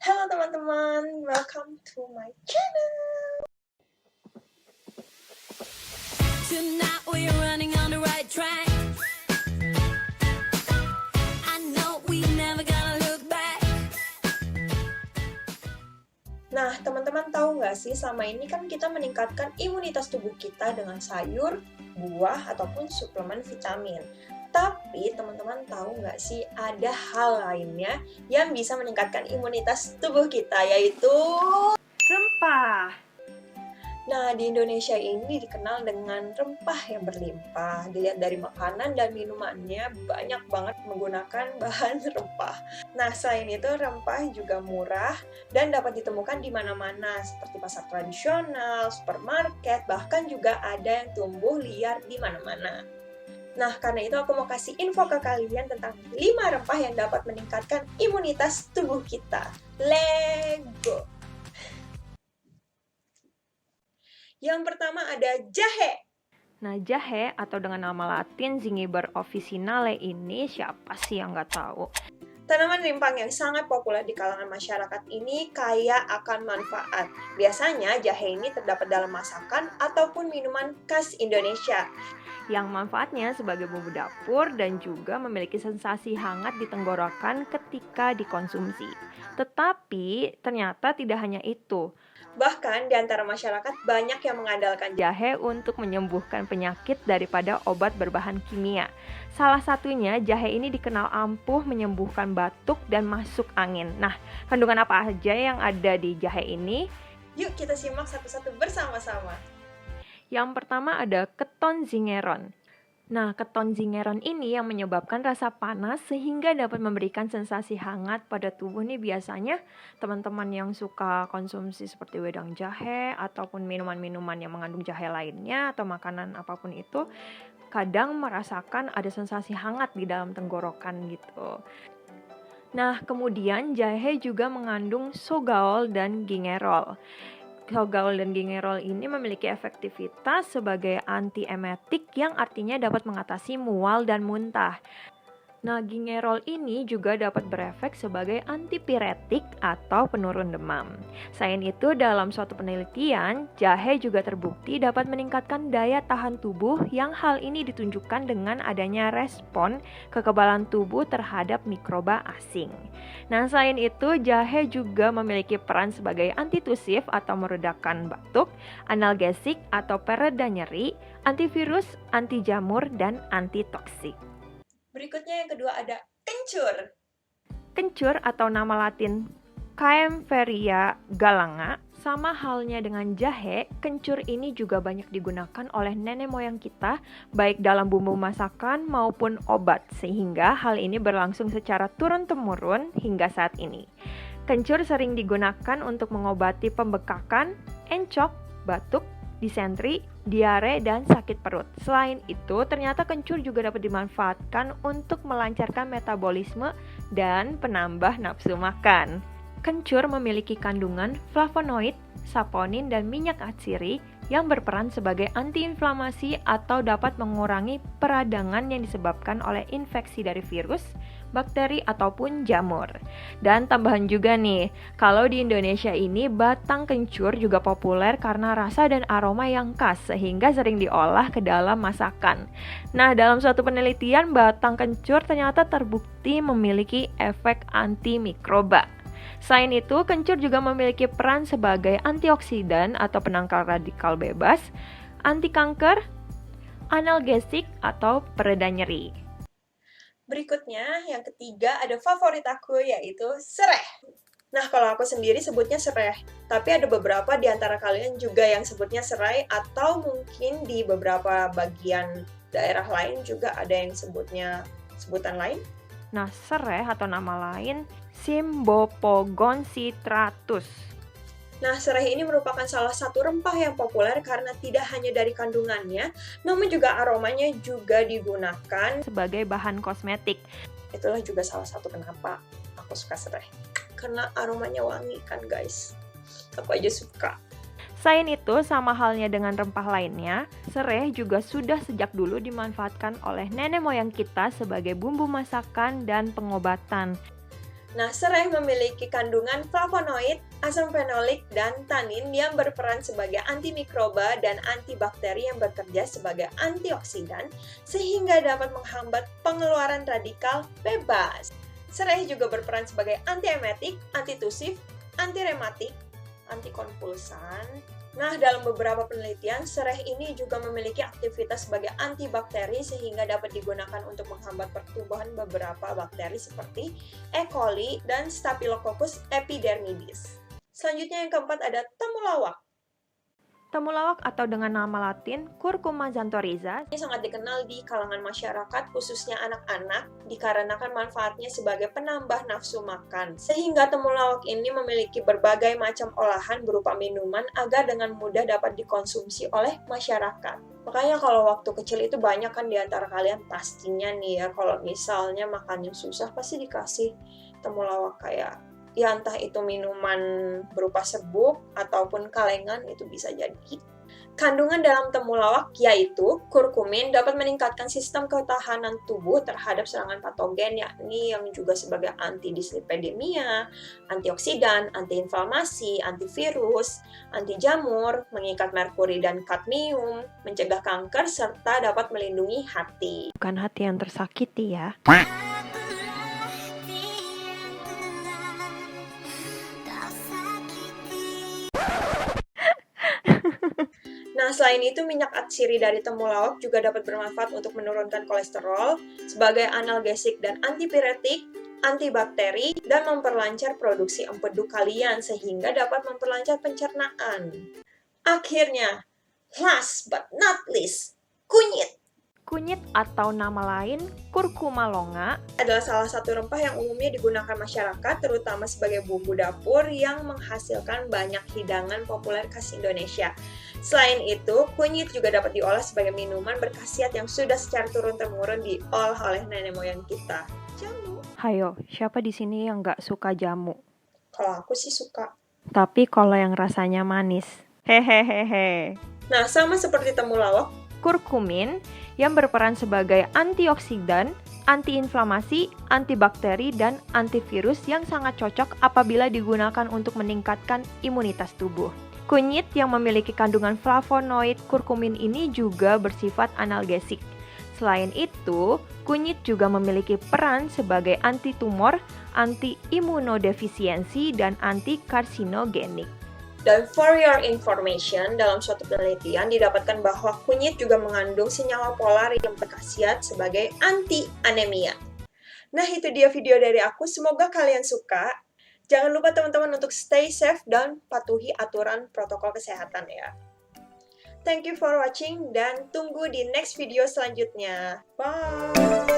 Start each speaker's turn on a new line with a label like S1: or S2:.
S1: Halo teman-teman, welcome to my channel.
S2: Tonight we're running on the right track. I know we never gonna look back.
S1: Nah, teman-teman tahu nggak sih, selama ini kan kita meningkatkan imunitas tubuh kita dengan sayur, buah, ataupun suplemen vitamin. Tapi teman-teman tahu nggak sih, ada hal lainnya yang bisa meningkatkan imunitas tubuh kita, yaitu
S3: rempah.
S1: Nah, di Indonesia ini dikenal dengan rempah yang berlimpah. Dilihat dari makanan dan minumannya, banyak banget menggunakan bahan rempah. Nah, selain itu, rempah juga murah dan dapat ditemukan di mana-mana, seperti pasar tradisional, supermarket, bahkan juga ada yang tumbuh liar di mana-mana. Nah, karena itu aku mau kasih info ke kalian tentang 5 rempah yang dapat meningkatkan imunitas tubuh kita. Lego! Yang pertama ada jahe.
S3: Nah, jahe atau dengan nama latin Zingiber officinale ini siapa sih yang nggak tahu?
S1: Tanaman rimpang yang sangat populer di kalangan masyarakat ini kaya akan manfaat. Biasanya jahe ini terdapat dalam masakan ataupun minuman khas Indonesia.
S3: Yang manfaatnya sebagai bumbu dapur dan juga memiliki sensasi hangat di tenggorokan ketika dikonsumsi. Tetapi ternyata tidak hanya itu.
S1: Bahkan di antara masyarakat banyak yang mengandalkan
S3: Jahe untuk menyembuhkan penyakit daripada obat berbahan kimia. Salah satunya jahe ini dikenal ampuh menyembuhkan batuk dan masuk angin. Nah, kandungan apa aja yang ada di jahe ini?
S1: Yuk kita simak satu-satu bersama-sama.
S3: Yang pertama ada ketonzingeron. Nah, ketonzingeron ini yang menyebabkan rasa panas sehingga dapat memberikan sensasi hangat pada tubuh nih. Biasanya teman-teman yang suka konsumsi seperti wedang jahe ataupun minuman-minuman yang mengandung jahe lainnya atau makanan apapun itu kadang merasakan ada sensasi hangat di dalam tenggorokan gitu. Nah, kemudian jahe juga mengandung sogaol dan gingerol. Sogaol dan gingerol ini memiliki efektivitas sebagai antiemetik yang artinya dapat mengatasi mual dan muntah. Nah, gingerol ini juga dapat berefek sebagai antipiretik atau penurun demam. Selain itu, dalam suatu penelitian, jahe juga terbukti dapat meningkatkan daya tahan tubuh yang hal ini ditunjukkan dengan adanya respon kekebalan tubuh terhadap mikroba asing. Nah, selain itu, jahe juga memiliki peran sebagai antitusif atau meredakan batuk, analgesik atau pereda nyeri, antivirus, anti jamur, dan antitoksik.
S1: Berikutnya yang kedua ada kencur.
S3: Kencur atau nama latin Kaempferia galanga, sama halnya dengan jahe, kencur ini juga banyak digunakan oleh nenek moyang kita baik dalam bumbu masakan maupun obat, sehingga hal ini berlangsung secara turun-temurun hingga saat ini. Kencur sering digunakan untuk mengobati pembekakan, encok, batuk, disentri, diare, dan sakit perut. Selain itu, ternyata kencur juga dapat dimanfaatkan untuk melancarkan metabolisme dan penambah nafsu makan. Kencur memiliki kandungan flavonoid, saponin, dan minyak atsiri yang berperan sebagai antiinflamasi atau dapat mengurangi peradangan yang disebabkan oleh infeksi dari virus, bakteri, ataupun jamur. Dan tambahan juga nih, kalau di Indonesia ini batang kencur juga populer karena rasa dan aroma yang khas sehingga sering diolah ke dalam masakan. Nah, dalam suatu penelitian batang kencur ternyata terbukti memiliki efek antimikroba. Selain itu, kencur juga memiliki peran sebagai antioksidan atau penangkal radikal bebas, anti kanker, analgesik atau pereda nyeri.
S1: Berikutnya, yang ketiga ada favorit aku yaitu sereh. Nah, kalau aku sendiri sebutnya sereh, tapi ada beberapa di antara kalian juga yang sebutnya serai atau mungkin di beberapa bagian daerah lain juga ada yang sebutnya sebutan lain.
S3: Nah, sereh atau nama lain Cymbopogon citratus.
S1: Nah, serai ini merupakan salah satu rempah yang populer karena tidak hanya dari kandungannya, namun juga aromanya juga digunakan
S3: sebagai bahan kosmetik.
S1: Itulah juga salah satu kenapa aku suka serai. Karena aromanya wangi kan guys. Aku aja suka.
S3: Selain itu, sama halnya dengan rempah lainnya, sereh juga sudah sejak dulu dimanfaatkan oleh nenek moyang kita sebagai bumbu masakan dan pengobatan.
S1: Nah, serai memiliki kandungan flavonoid, asam fenolik, dan tanin yang berperan sebagai antimikroba dan antibakteri yang bekerja sebagai antioksidan sehingga dapat menghambat pengeluaran radikal bebas. Serai juga berperan sebagai antiemetik, antitusif, antirematik, antikonvulsan. Nah, dalam beberapa penelitian, serai ini juga memiliki aktivitas sebagai antibakteri sehingga dapat digunakan untuk menghambat pertumbuhan beberapa bakteri seperti E. coli dan Staphylococcus epidermidis. Selanjutnya yang keempat ada temulawak.
S3: Temulawak atau dengan nama latin Curcuma xanthorrhiza
S1: Ini sangat dikenal di kalangan masyarakat, khususnya anak-anak, dikarenakan manfaatnya sebagai penambah nafsu makan. Sehingga temulawak ini memiliki berbagai macam olahan berupa minuman agar dengan mudah dapat dikonsumsi oleh masyarakat. Makanya kalau waktu kecil itu banyak kan di antara kalian pastinya nih ya, kalau misalnya makannya susah pasti dikasih temulawak kayak ya entah itu minuman berupa serbuk ataupun kalengan itu bisa jadi. Kandungan dalam temulawak yaitu kurkumin dapat meningkatkan sistem ketahanan tubuh terhadap serangan patogen yakni yang juga sebagai antidislipidemia, antioksidan, antiinflamasi, antivirus, anti jamur, mengikat merkuri dan kadmium, mencegah kanker serta dapat melindungi hati.
S3: bukan hati yang tersakiti ya.
S1: Nah, selain itu, minyak atsiri dari temulawak juga dapat bermanfaat untuk menurunkan kolesterol, sebagai analgesik dan antipiretik, antibakteri, dan memperlancar produksi empedu kalian sehingga dapat memperlancar pencernaan. Akhirnya, last but not least, kunyit
S3: Kunyit atau nama lain Curcuma longa
S1: adalah salah satu rempah yang umumnya digunakan masyarakat, terutama sebagai bumbu dapur yang menghasilkan banyak hidangan populer khas Indonesia. Selain itu, kunyit juga dapat diolah sebagai minuman berkhasiat yang sudah secara turun-temurun diolah oleh nenek moyang kita. Jamu.
S3: Hayo, siapa di sini yang nggak suka jamu?
S1: Kalau aku sih suka.
S3: Tapi kalau yang rasanya manis, hehehehe.
S1: Nah, sama seperti temulawak,
S3: Kurkumin yang berperan sebagai antioksidan, antiinflamasi, antibakteri, dan antivirus yang sangat cocok apabila digunakan untuk meningkatkan imunitas tubuh. Kunyit yang memiliki kandungan flavonoid kurkumin ini juga bersifat analgesik. Selain itu, kunyit juga memiliki peran sebagai antitumor, anti-imunodefisiensi, dan anti-karsinogenik.
S1: dan for your information, dalam suatu penelitian didapatkan bahwa kunyit juga mengandung senyawa polar yang berkhasiat sebagai anti-anemia. Nah, itu dia video dari aku. Semoga kalian suka. Jangan lupa teman-teman untuk stay safe dan patuhi aturan protokol kesehatan ya. Thank you for watching dan tunggu di next video selanjutnya. Bye!